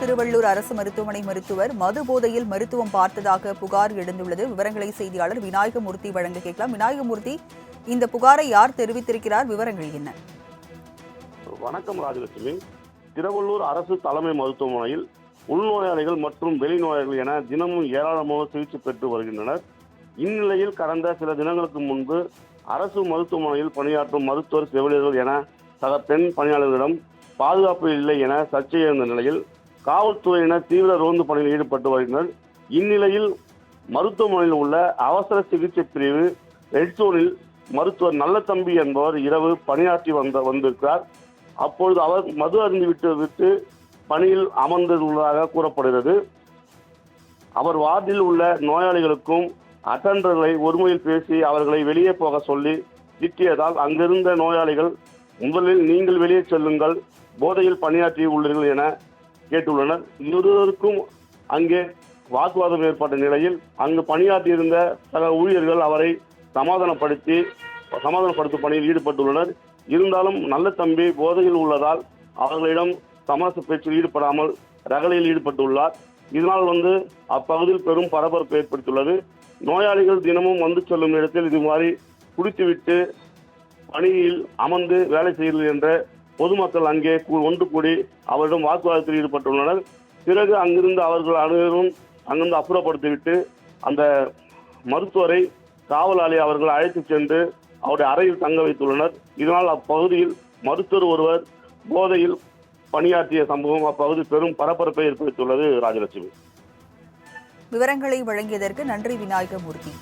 திருவள்ளூர் அரசு மருத்துவமனை மருத்துவர் மது போதையில் மருத்துவம் பார்த்ததாக புகார் எழுந்துள்ளது. விவரங்களை செய்தியாளர் விநாயகமூர்த்தி வழங்க கேட்கலாம். விநாயகமூர்த்தி, இந்த புகாரை யார் தெரிவித்திருக்கிறார்? விவரங்கள் என்ன? வணக்கம் ராஜலட்சுமி. திருவள்ளூர் அரசு தலைமை மருத்துவமனையில் உள்நோயாளிகள் மற்றும் வெளிநோயாளிகள் என தினமும் ஏராளமாக சிகிச்சை பெற்று வருகின்றனர். இந்நிலையில் கடந்த சில தினங்களுக்கு முன்பு அரசு மருத்துவமனையில் பணியாற்றும் மருத்துவர் செவிலியர்கள் என சக பெண் பணியாளர்களிடம் பாதுகாப்பு இல்லை என சர்ச்சை எழுந்த நிலையில் காவல்துறையினர் தீவிர ரோந்து பணியில் ஈடுபட்டு வருகின்றனர். இந்நிலையில் மருத்துவமனையில் உள்ள அவசர சிகிச்சை பிரிவு ரெட் ஜோனில் மருத்துவர் நல்லதம்பி என்பவர் இரவு பணியாற்றி வந்திருக்கிறார். அப்பொழுது அவர் மது அருந்தி விட்டு பணியில் அமர்ந்துள்ளதாக கூறப்படுகிறது. அவர் வார்டில் உள்ள நோயாளிகளுக்கும் அட்டண்டர்களை ஒருமையில் பேசி அவர்களை வெளியே போக சொல்லி திட்டியதால் அங்கிருந்த நோயாளிகள் முதலில் நீங்கள் வெளியே செல்லுங்கள், போதையில் பணியாற்றி உள்ளீர்கள் என கேட்டுள்ளனர். இருவருக்கும் அங்கே வாக்குவாதம் ஏற்பட்ட நிலையில் அங்கு பணியாற்றியிருந்த சக ஊழியர்கள் அவரை சமாதானப்படுத்தும் பணியில் ஈடுபட்டுள்ளனர். இருந்தாலும் நல்லதம்பி போதையில் உள்ளதால் அவர்களிடம் சமரச பேச்சில் ஈடுபடாமல் ரகளையில் ஈடுபட்டுள்ளார். இதனால் அப்பகுதியில் பெரும் பரபரப்பு ஏற்படுத்தியுள்ளது. நோயாளிகள் தினமும் வந்து செல்லும் இடத்தில் இதுமாதிரி குடித்துவிட்டு பணியில் அமர்ந்து வேலை செய்கிறது என்ற பொதுமக்கள் அங்கே ஒன்று கூடி அவரிடம் வாக்குவாதத்தில் ஈடுபட்டுள்ளனர். பிறகு அங்கிருந்து அவர்கள் அனைவரும் அங்கிருந்து அப்புறப்படுத்திவிட்டு அந்த மருத்துவரை காவலாளி அவர்கள் அழைத்து சென்று அவருடைய அறையில் தங்க வைத்துள்ளனர். இதனால் அப்பகுதியில் மருத்துவர் ஒருவர் போதையில் பணியாற்றிய சம்பவம் அப்பகுதி பெரும் பரபரப்பை ஏற்படுத்தியுள்ளது. ராஜலட்சுமி, விவரங்களை வழங்கியதற்கு நன்றி விநாயகமூர்த்தி.